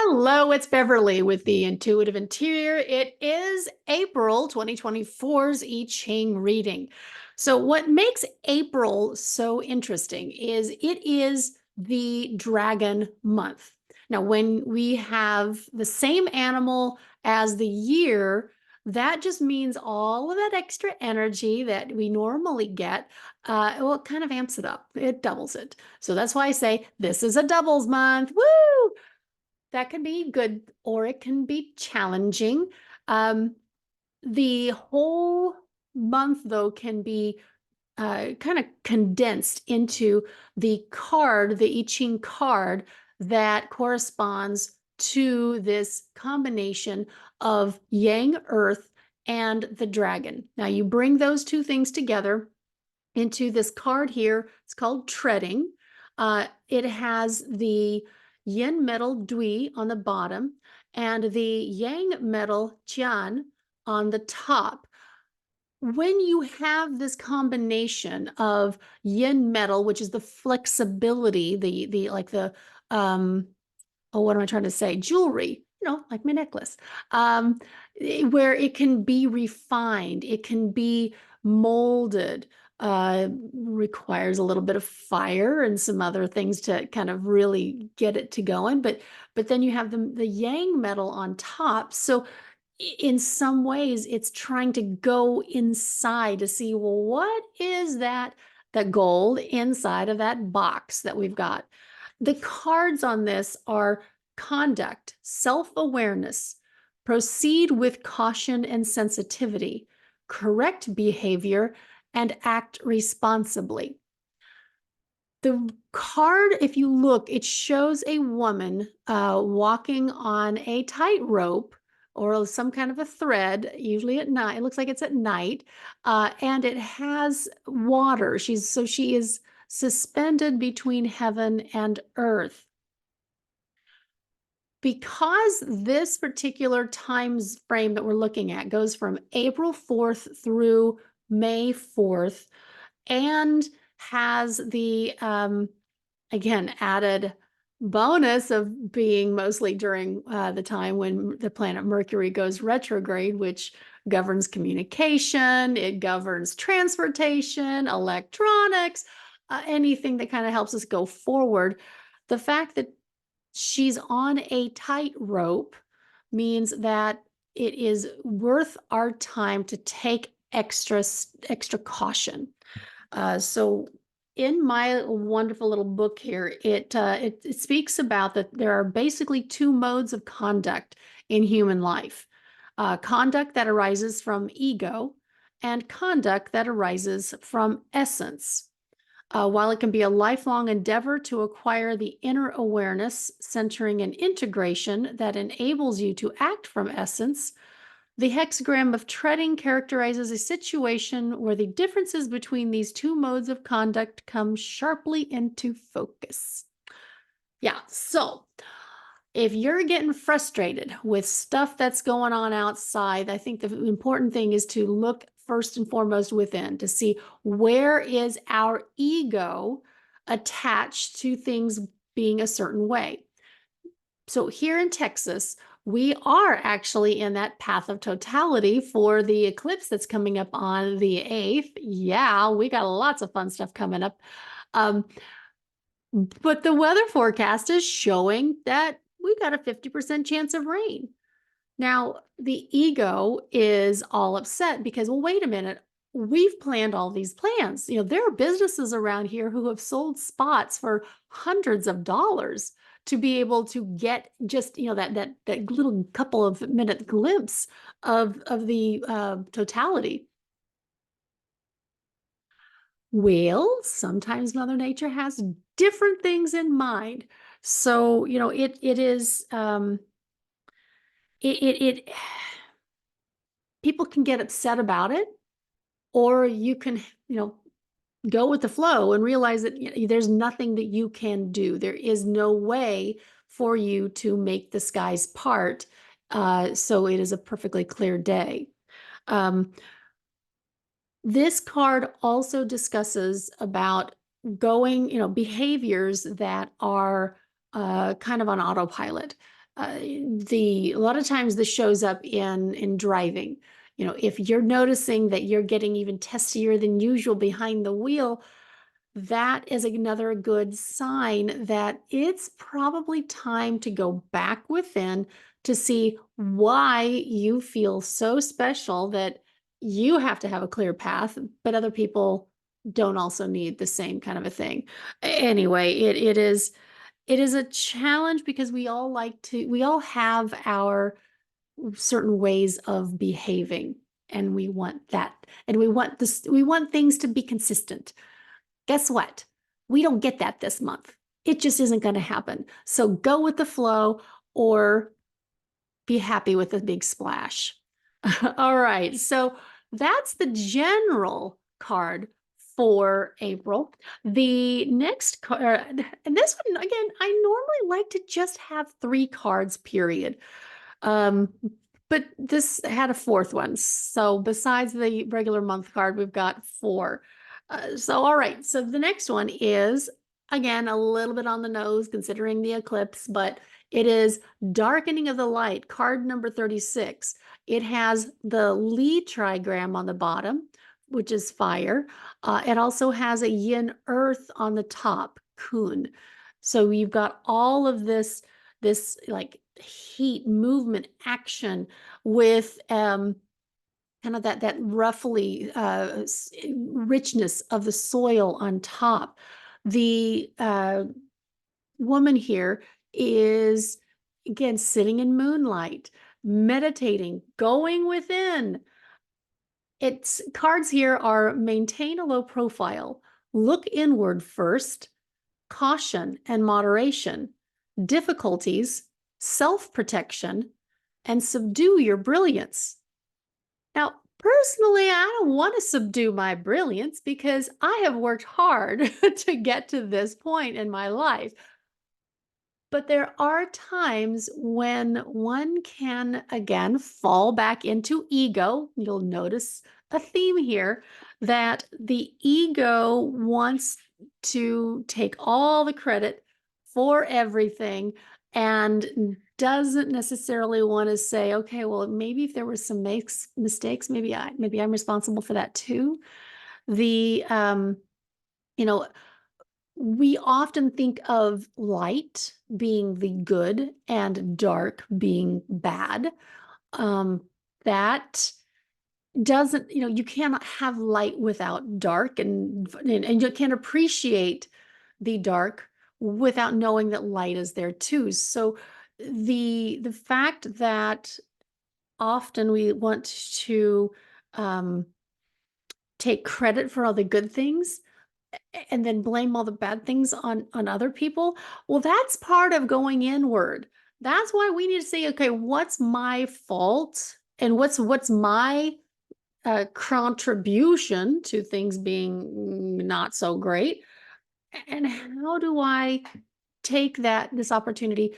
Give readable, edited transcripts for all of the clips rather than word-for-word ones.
Hello, it's Beverly with the Intuitive Interior. It is April 2024's I Ching reading. So, what makes April so interesting is it is the dragon month. Now, when we have the same animal as the year, that just means all of that extra energy that we normally get, well, it kind of amps it up. It doubles it. So that's why I say this is a doubles month. Woo! That can be good or it can be challenging. The whole month, though, can be kind of condensed into the card, the I Ching card that corresponds to this combination of Yang Earth and the dragon. Now, you bring those two things together into this card here. It's called Treading. It has the yin metal Dui on the bottom and the yang metal Jian on the top. When you have this combination of yin metal, which is the flexibility, the like the oh, what am I trying to say? Jewelry, like my necklace, where it can be refined, it can be molded, requires a little bit of fire and some other things to kind of really get it to going. But then you have the yang metal on top. So in some ways, it's trying to go inside to see, well, what is the gold inside of that box that we've got? The cards on this are conduct, self-awareness, proceed with caution and sensitivity, correct behavior, and act responsibly. The card, if you look, it shows a woman walking on a tightrope or some kind of a thread, usually at night. It looks like it's at night, and it has water. She is suspended between heaven and earth. Because this particular time frame that we're looking at goes from April 4th through May 4th and has the, again, added bonus of being mostly during the time when the planet Mercury goes retrograde, which governs communication, it governs transportation, electronics, anything that kind of helps us go forward. The fact that she's on a tightrope means that it is worth our time to take extra caution. So in my wonderful little book here, it speaks about that there are basically two modes of conduct in human life. Conduct that arises from ego and conduct that arises from essence. While it can be a lifelong endeavor to acquire the inner awareness, centering and integration that enables you to act from essence, the hexagram of treading characterizes a situation where the differences between these two modes of conduct come sharply into focus. Yeah, so if you're getting frustrated with stuff that's going on outside, I think the important thing is to look first and foremost within to see where is our ego attached to things being a certain way. So here in Texas, we are actually in that path of totality for the eclipse that's coming up on the 8th. Yeah, we got lots of fun stuff coming up. But the weather forecast is showing that we got a 50% chance of rain. Now, the ego is all upset because, well, wait a minute, we've planned all these plans. There are businesses around here who have sold spots for hundreds of dollars to be able to get just, that little couple of minute glimpse of the totality. Well, sometimes Mother Nature has different things in mind. So, it is, it people can get upset about it, or you can, go with the flow and realize that there's nothing that you can do. There is no way for you to make the skies part. So it is a perfectly clear day. This card also discusses about going, behaviors that are kind of on autopilot. A lot of times this shows up in driving. If you're noticing that you're getting even testier than usual behind the wheel, that is another good sign that it's probably time to go back within to see why you feel so special that you have to have a clear path, but other people don't also need the same kind of a thing. Anyway, it is a challenge because we all have our certain ways of behaving, and we want that, and we want things to be consistent. Guess what? We don't get that this month. It just isn't going to happen. So go with the flow or be happy with a big splash. All right. So that's the general card for April. The next card, and this one, again, I normally like to just have 3 cards, period. Um, but this had a 4th one. So besides the regular month card, we've got 4. All right. So the next one is, again, a little bit on the nose considering the eclipse, but it is Darkening of the Light, card number 36. It has the Li trigram on the bottom, which is fire. It also has a yin earth on the top, kun. So you've got all of this like heat, movement, action with kind of that roughly richness of the soil on top. The woman here is, again, sitting in moonlight, meditating, going within. Its cards here are maintain a low profile, look inward first, caution and moderation, difficulties, self-protection, and subdue your brilliance. Now, personally, I don't want to subdue my brilliance because I have worked hard to get to this point in my life. But there are times when one can, again, fall back into ego. You'll notice a theme here that the ego wants to take all the credit for everything and doesn't necessarily want to say, okay, well, maybe if there were some mistakes, maybe I'm responsible for that too. The you know, we often think of light being the good and dark being bad. Um, that doesn't, you cannot have light without dark, and you can't appreciate the dark without knowing that light is there too. So the fact that often we want to um, take credit for all the good things and then blame all the bad things on other people, well, that's part of going inward. That's why we need to say, okay, what's my fault and what's my contribution to things being not so great, and how do I take this opportunity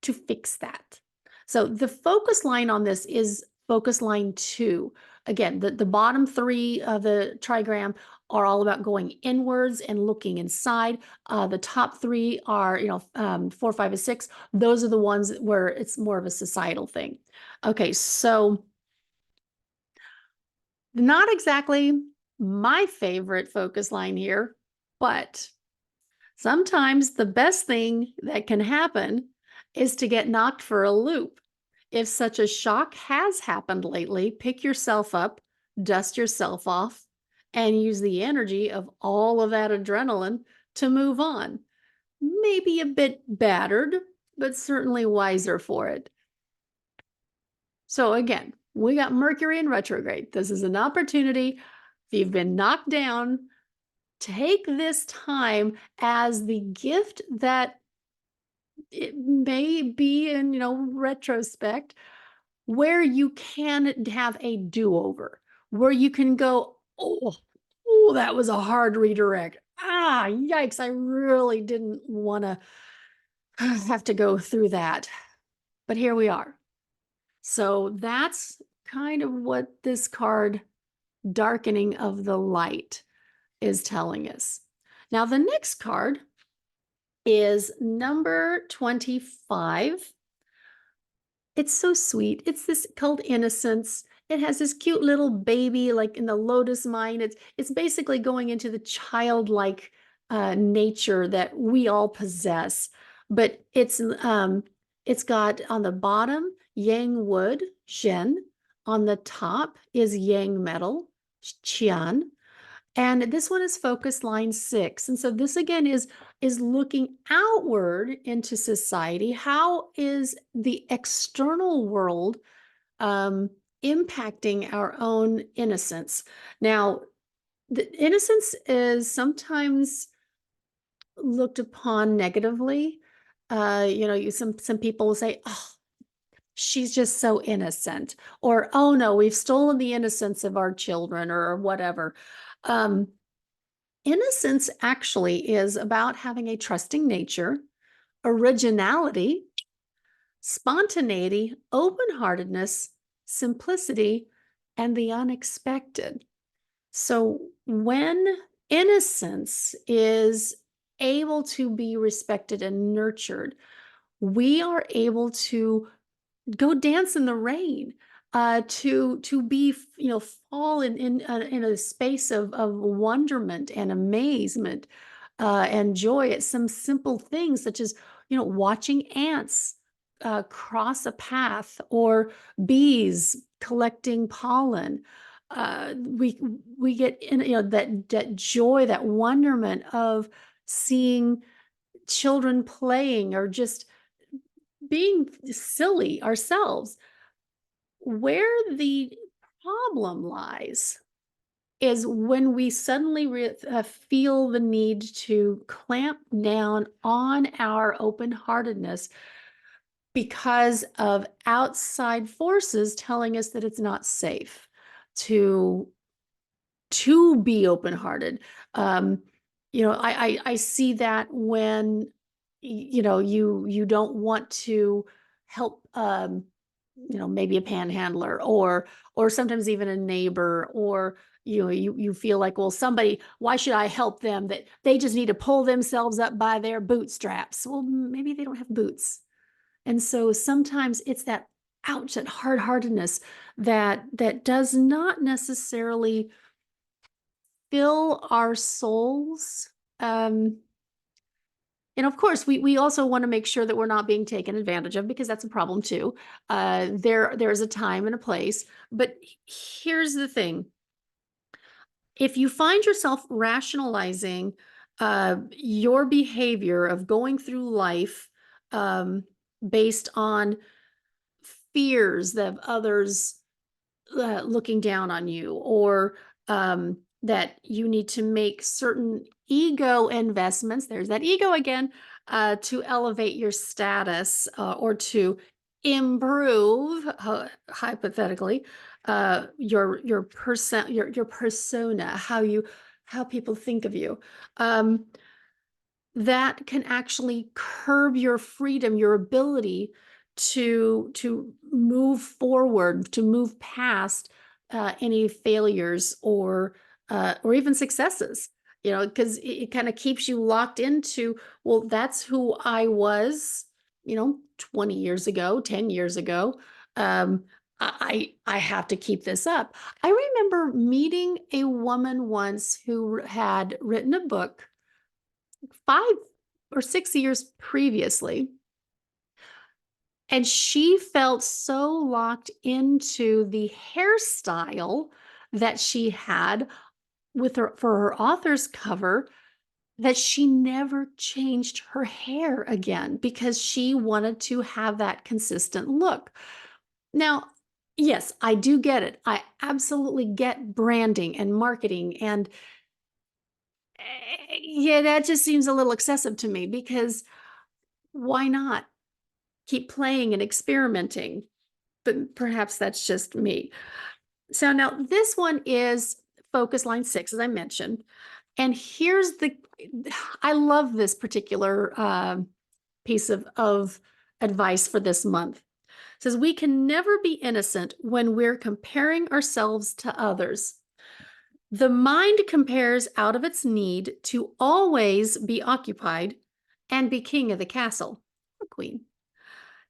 to fix that? So the focus line on this is focus line 2. Again, the bottom 3 of the trigram are all about going inwards and looking inside. The top 3 are, 4, 5, and 6. Those are the ones where it's more of a societal thing. Okay, so not exactly my favorite focus line here, but sometimes the best thing that can happen is to get knocked for a loop. If such a shock has happened lately, pick yourself up, dust yourself off, and use the energy of all of that adrenaline to move on. Maybe a bit battered, but certainly wiser for it. So again, we got Mercury in retrograde. This is an opportunity. If you've been knocked down, take this time as the gift that it may be in, retrospect, where you can have a do-over, where you can go, oh, that was a hard redirect. Yikes, I really didn't want to have to go through that. But here we are. So that's kind of what this card, Darkening of the Light, is telling us. Now, the next card is number 25. It's so sweet. It's this called Innocence. It has this cute little baby like in the lotus mind. It's basically going into the childlike nature that we all possess. But it's got on the bottom yang wood, Shen. On the top is yang metal, Qian. And this one is focus line 6. And so this again is looking outward into society. How is the external world impacting our own innocence? Now, the innocence is sometimes looked upon negatively. Some people will say, "Oh, she's just so innocent," or "Oh no, we've stolen the innocence of our children," or whatever. Um, Innocence actually is about having a trusting nature, originality, spontaneity, open-heartedness, simplicity, and the unexpected. So when innocence is able to be respected and nurtured, we are able to go dance in the rain, to be, fall in a space of wonderment and amazement, and joy at some simple things such as, watching ants cross a path, or bees collecting pollen. We get in, that joy, that wonderment of seeing children playing, or just being silly ourselves. Where the problem lies is when we suddenly feel the need to clamp down on our open heartedness because of outside forces telling us that it's not safe to be open-hearted. Um, I see that when you don't want to help, maybe a panhandler, or sometimes even a neighbor, or you feel like, well, somebody, why should I help them, that they just need to pull themselves up by their bootstraps? Well, maybe they don't have boots. And so sometimes it's that, ouch, that hard-heartedness that does not necessarily fill our souls. Um, and of course, we also want to make sure that we're not being taken advantage of, because that's a problem too. There's a time and a place. But here's the thing: if you find yourself rationalizing your behavior of going through life, based on fears of others looking down on you, or that you need to make certain ego investments, there's that ego again, to elevate your status, or to improve, hypothetically, your persona, how people think of you. That can actually curb your freedom, your ability to move forward, to move past any failures, or even successes. Because it kind of keeps you locked into, well, that's who I was, 20 years ago, 10 years ago. I have to keep this up. I remember meeting a woman once who had written a book 5 or 6 years previously, and she felt so locked into the hairstyle that she had with her for her author's cover, that she never changed her hair again, because she wanted to have that consistent look. Now, yes, I do get it. I absolutely get branding and marketing, and yeah, that just seems a little excessive to me, because why not keep playing and experimenting? But perhaps that's just me. So now this one is focus line 6, as I mentioned. And here's I love this particular piece of advice for this month. It says, we can never be innocent when we're comparing ourselves to others. The mind compares out of its need to always be occupied and be king of the castle, or queen.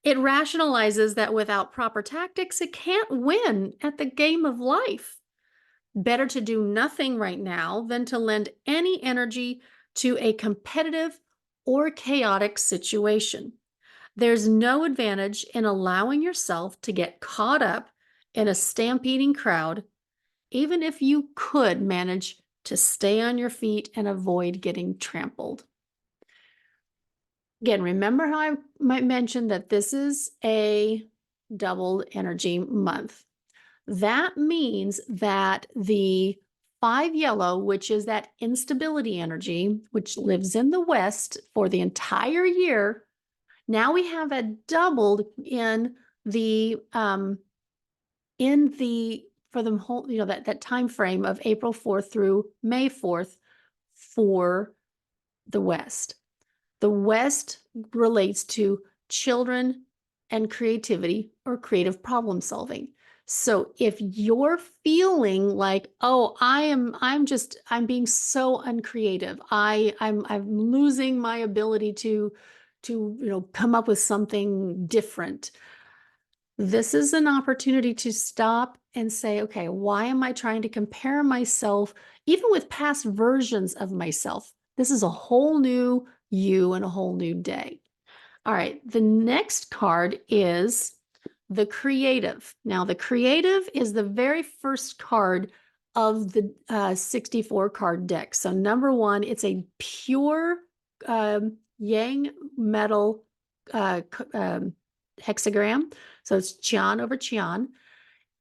It rationalizes that without proper tactics, it can't win at the game of life. Better to do nothing right now than to lend any energy to a competitive or chaotic situation. There's no advantage in allowing yourself to get caught up in a stampeding crowd, even if you could manage to stay on your feet and avoid getting trampled. Again, remember how I might mention that this is a doubled energy month. That means that the 5 yellow, which is that instability energy, which lives in the West for the entire year, now we have it doubled the in the for the whole, that time frame of April 4th through May 4th for the West. The West relates to children and creativity or creative problem solving. So if you're feeling like, oh, I'm being so uncreative. I'm losing my ability to come up with something different. This is an opportunity to stop and say, okay, why am I trying to compare myself, even with past versions of myself? This is a whole new you and a whole new day. All right, the next card is the creative. Now, the creative is the very first card of the 64 card deck. So, number one, it's a pure yang metal hexagram. So, it's Qian over Qian.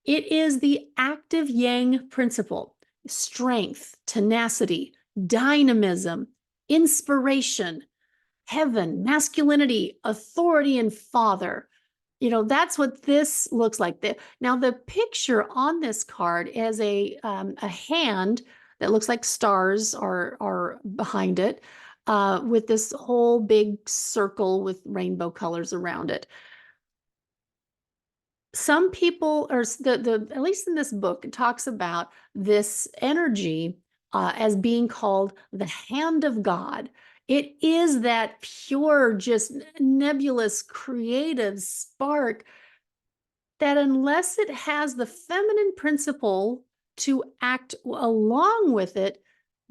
It is the active yang principle: strength, tenacity, dynamism, inspiration, heaven, masculinity, authority, and father. That's what this looks like. Now, the picture on this card is a hand that looks like stars are behind it, with this whole big circle with rainbow colors around it. Some people, or at least in this book, it talks about this energy as being called the hand of God. It is that pure, just nebulous, creative spark that, unless it has the feminine principle to act along with it,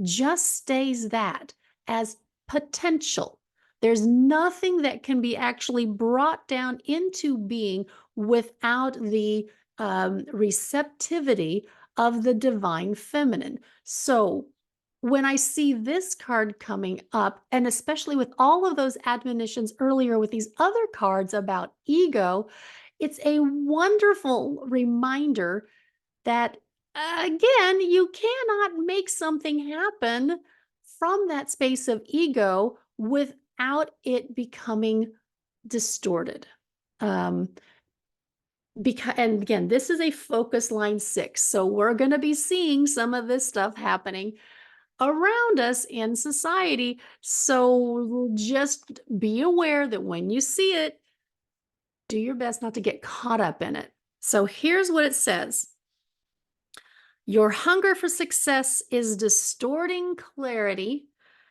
just stays that as potential. There's nothing that can be actually brought down into being without the receptivity of the divine feminine. So when I see this card coming up, and especially with all of those admonitions earlier with these other cards about ego, it's a wonderful reminder that, again, you cannot make something happen from that space of ego without it becoming distorted. And again, this is a focus line 6. So we're going to be seeing some of this stuff happening around us in society. So just be aware that when you see it, do your best not to get caught up in it. So here's what it says. Your hunger for success is distorting clarity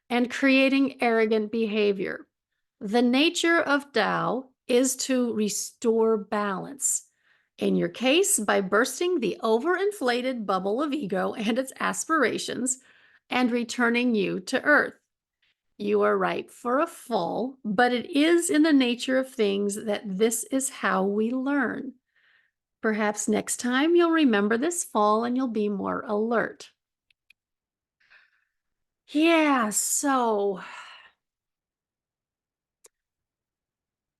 and creating arrogant behavior. The nature of Tao is to restore balance. In your case, by bursting the overinflated bubble of ego and its aspirations and returning you to earth. You are ripe for a fall, but it is in the nature of things that this is how we learn. Perhaps next time you'll remember this fall and you'll be more alert. Yeah, so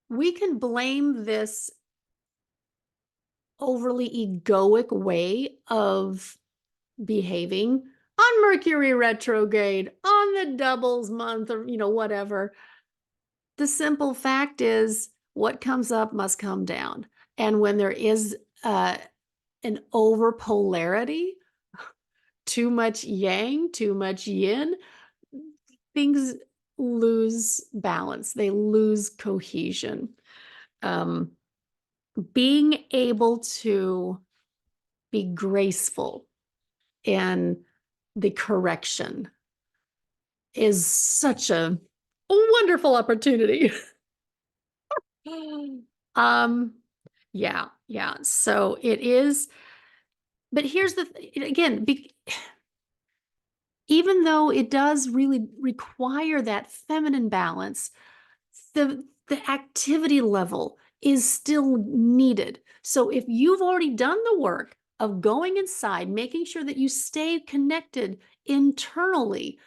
we can blame this overly egoic way of behaving on Mercury retrograde, on the doubles month, or whatever. The simple fact is, what comes up must come down. And when there is an over polarity, too much yang, too much yin, things lose balance. They lose cohesion. Being able to be graceful in the correction is such a wonderful opportunity. Um, yeah, yeah. So it is, but here's the again, even though it does really require that feminine balance, the activity level is still needed. So if you've already done the work of going inside, making sure that you stay connected internally,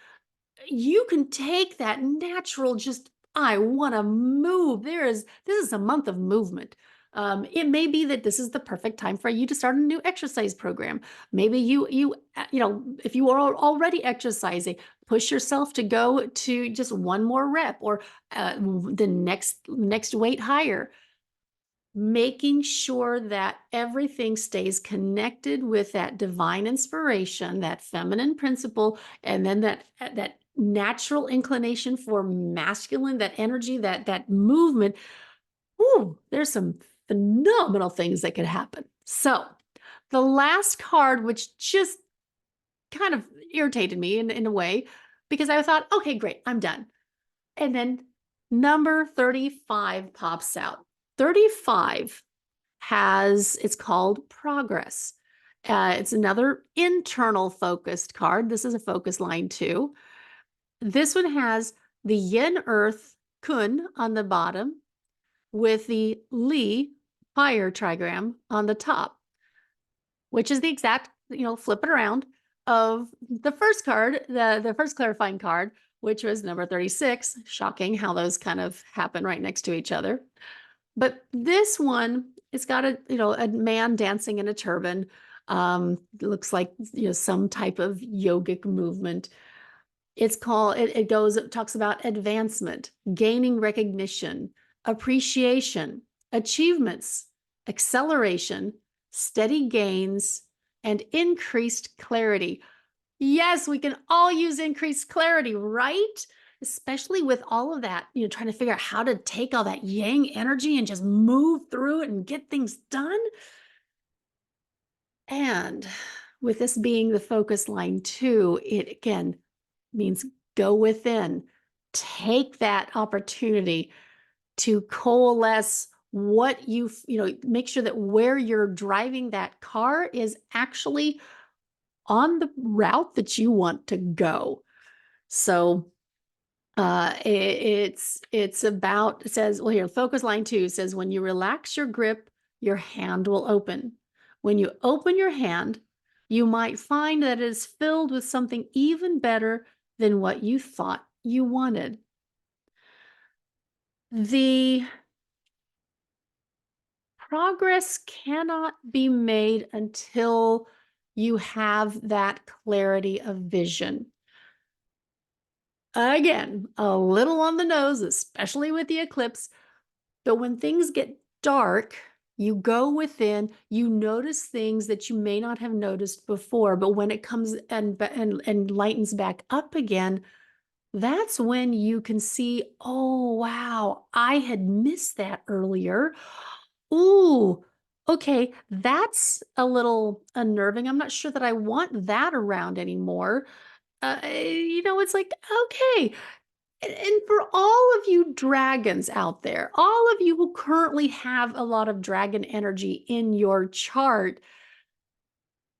you can take that natural just I want to move. This is a month of movement. It may be that this is the perfect time for you to start a new exercise program. Maybe if you are already exercising, push yourself to go to just one more rep or the next weight higher, making sure that everything stays connected with that divine inspiration, that feminine principle, and then that natural inclination for masculine, that energy, that movement. Ooh, there's some phenomenal things that could happen. So the last card, which just kind of irritated me in a way, because I thought, okay, great, I'm done. And then number 35 pops out. 35 it's called progress. It's another internal focused card. This is a focus line too. This one has the yin earth kun on the bottom with the Li fire trigram on the top, which is the exact, flip it around of the first card, the first clarifying card, which was number 36. Shocking how those kind of happen right next to each other. But this one, it's got a man dancing in a turban. It looks like, some type of yogic movement. It talks about advancement, gaining recognition, appreciation, achievements, acceleration, steady gains, and increased clarity. Yes, we can all use increased clarity, right? Especially with all of that, trying to figure out how to take all that yang energy and just move through it and get things done. And with this being the focus line too, it again means go within, take that opportunity to coalesce make sure that where you're driving that car is actually on the route that you want to go. So it's about, it says, well, here, focus line 2 says, when you relax your grip, your hand will open. When you open your hand, you might find that it is filled with something even better than what you thought you wanted. The progress cannot be made until you have that clarity of vision. Again, a little on the nose, especially with the eclipse. But when things get dark, you go within, you notice things that you may not have noticed before. But when it comes and lightens back up again, that's when you can see, oh, wow, I had missed that earlier. Ooh, okay, that's a little unnerving. I'm not sure that I want that around anymore. It's like, okay. And for all of you dragons out there, all of you who currently have a lot of dragon energy in your chart,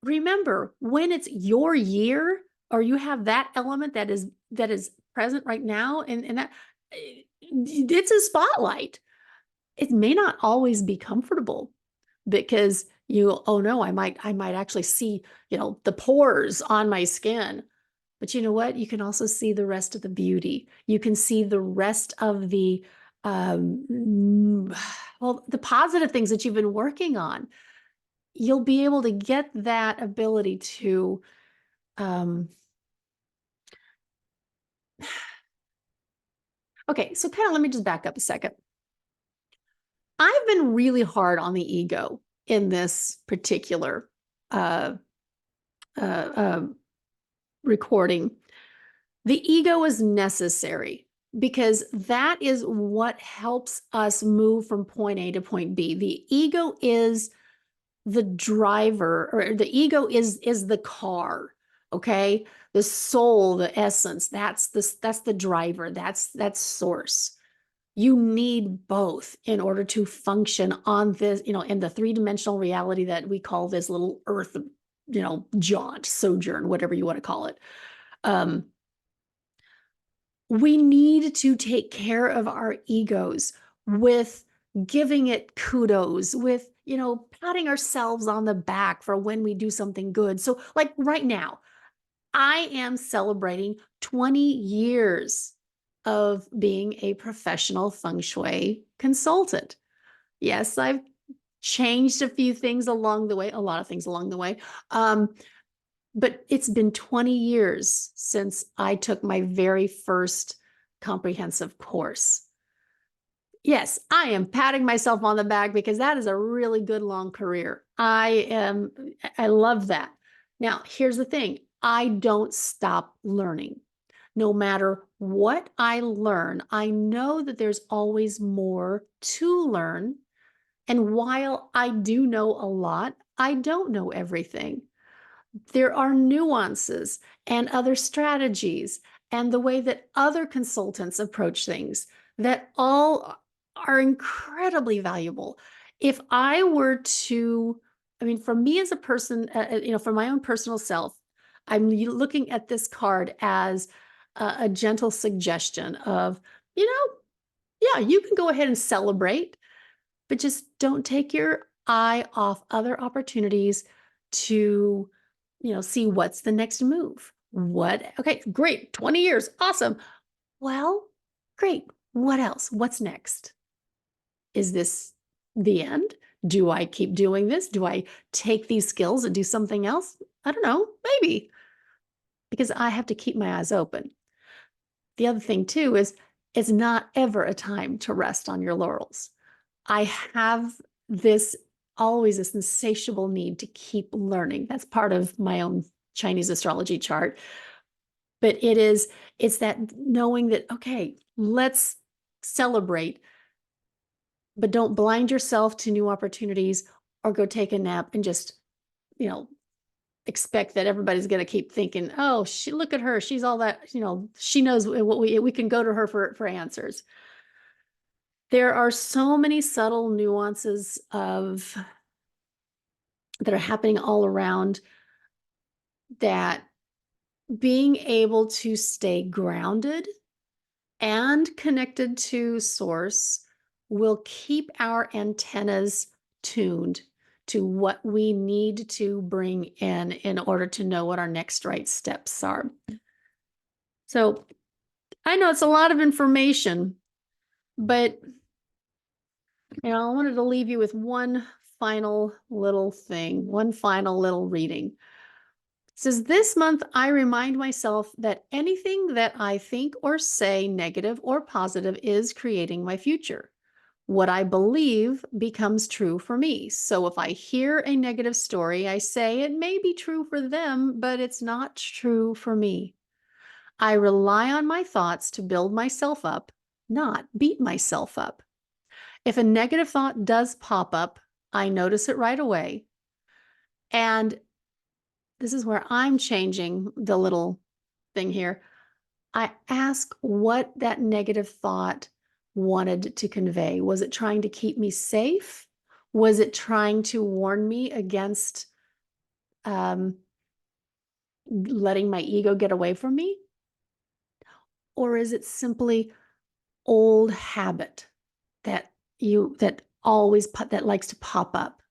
remember when it's your year or you have that element that is present right now, and that it's a spotlight. It may not always be comfortable because oh no, I might actually see, the pores on my skin. But you know what? You can also see the rest of the beauty. You can see the rest of the, the positive things that you've been working on. You'll be able to get that ability to, okay, so kind of let me just back up a second. I've been really hard on the ego in this particular uh, uh, uh, recording. The ego is necessary because that is what helps us move from point A to point B. The ego is the driver, or the ego is the car, okay? The soul, the essence, that's the driver, that's source. You need both in order to function on this, in the three-dimensional reality that we call this little earth, jaunt, sojourn, whatever you want to call it. We need to take care of our egos with giving it kudos, with, patting ourselves on the back for when we do something good. So, like right now, I am celebrating 20 years of being a professional feng shui consultant. Yes, I've changed a few things along the way, a lot of things along the way. But it's been 20 years since I took my very first comprehensive course. Yes, I am patting myself on the back because that is a really good long career. I love that. Now, here's the thing. I don't stop learning. No matter what I learn, I know that there's always more to learn. And while I do know a lot, I don't know everything. There are nuances and other strategies and the way that other consultants approach things that all are incredibly valuable. If I were to, I mean, for me as a person, for my own personal self, I'm looking at this card as a gentle suggestion of, yeah, you can go ahead and celebrate, but just don't take your eye off other opportunities to, see what's the next move. Okay, great, 20 years, awesome. Well, great. What else? What's next? Is this the end? Do I keep doing this? Do I take these skills and do something else? I don't know, maybe, because I have to keep my eyes open. The other thing too is it's not ever a time to rest on your laurels. I have this always this insatiable need to keep learning. That's part of my own Chinese astrology chart. But it's that knowing that, okay, let's celebrate, but don't blind yourself to new opportunities or go take a nap and just, you know, expect that everybody's going to keep thinking, oh, look at her. She's all that, she knows what we can go to her for answers. There are so many subtle nuances that are happening all around that being able to stay grounded and connected to source will keep our antennas tuned to what we need to bring in order to know what our next right steps are. So I know it's a lot of information, but I wanted to leave you with one final little thing, one final little reading. It says, this month, I remind myself that anything that I think or say, negative or positive, is creating my future. What I believe becomes true for me. So if I hear a negative story, I say it may be true for them, but it's not true for me. I rely on my thoughts to build myself up, not beat myself up. If a negative thought does pop up, I notice it right away. And this is where I'm changing the little thing here. I ask what that negative thought wanted to convey. Was it trying to keep me safe? Was it trying to warn me against letting my ego get away from me? Or is it simply old habit that that likes to pop up?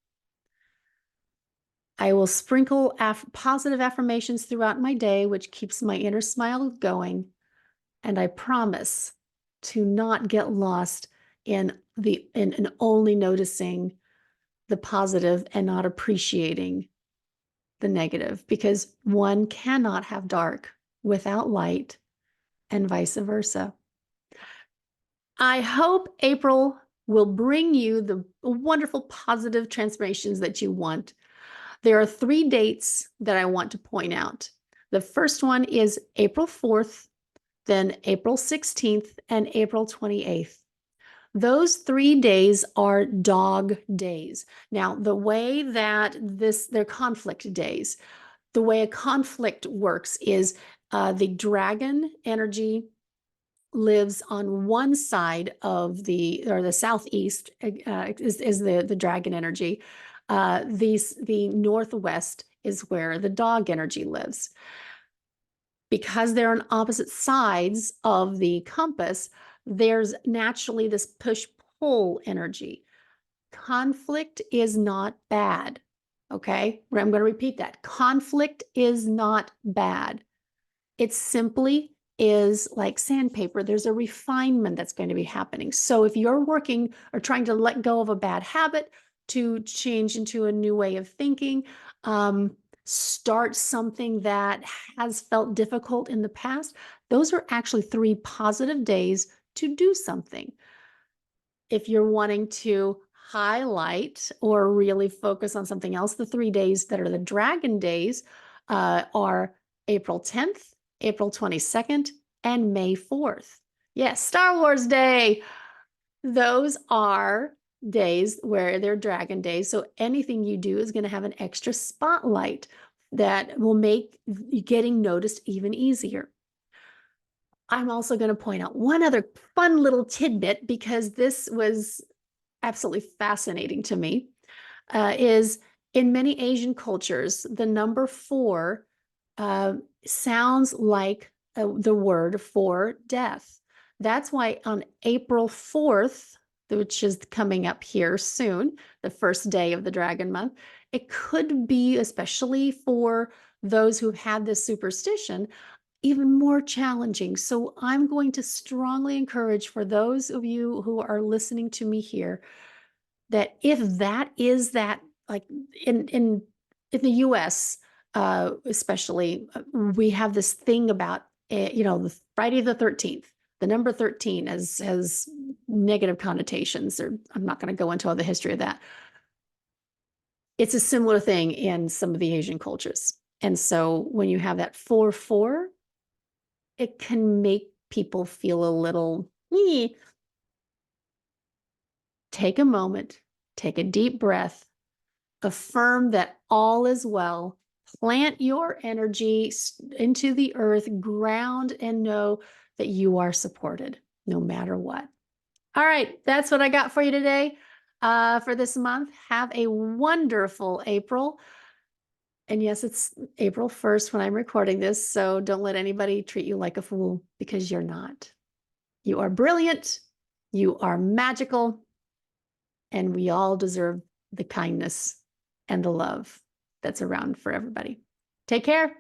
I will sprinkle positive affirmations throughout my day, which keeps my inner smile going. And I promise to not get lost in only noticing the positive and not appreciating the negative, because one cannot have dark without light, and vice versa. I hope April will bring you the wonderful positive transformations that you want. There are 3 dates that I want to point out. The first one is April 4th, then April 16th, and April 28th. Those 3 days are dog days. Now, the way that they're conflict days. The way a conflict works is the dragon energy lives on one side of the southeast, is the dragon energy. The northwest is where the dog energy lives. Because they're on opposite sides of the compass, there's naturally this push-pull energy. Conflict is not bad. Okay, I'm going to repeat that. Conflict is not bad. It simply is like sandpaper. There's a refinement that's going to be happening. So if you're working or trying to let go of a bad habit to change into a new way of thinking, start something that has felt difficult in the past, those are actually 3 positive days to do something. If you're wanting to highlight or really focus on something else, the 3 days that are the dragon days are April 10th, April 22nd, and May 4th. Yes, Star Wars Day. Those are days where they're dragon days. So anything you do is going to have an extra spotlight that will make getting noticed even easier. I'm also going to point out one other fun little tidbit, because this was absolutely fascinating to me, is in many Asian cultures, the number 4 sounds like the word for death. That's why on April 4th, which is coming up here soon, the first day of the dragon month, it could be, especially for those who've had this superstition, even more challenging. So I'm going to strongly encourage, for those of you who are listening to me here, that if that is that, like in the US, especially, we have this thing about, the Friday the 13th. The number 13 has negative connotations, or I'm not going to go into all the history of that. It's a similar thing in some of the Asian cultures. And so when you have that 4-4, it can make people feel a little, take a moment, take a deep breath, affirm that all is well, plant your energy into the earth, ground, and know that you are supported no matter what. All right, that's what I got for you today for this month. Have a wonderful April. And yes, it's April 1st when I'm recording this, so don't let anybody treat you like a fool, because you're not. You are brilliant, you are magical, and we all deserve the kindness and the love that's around for everybody. Take care.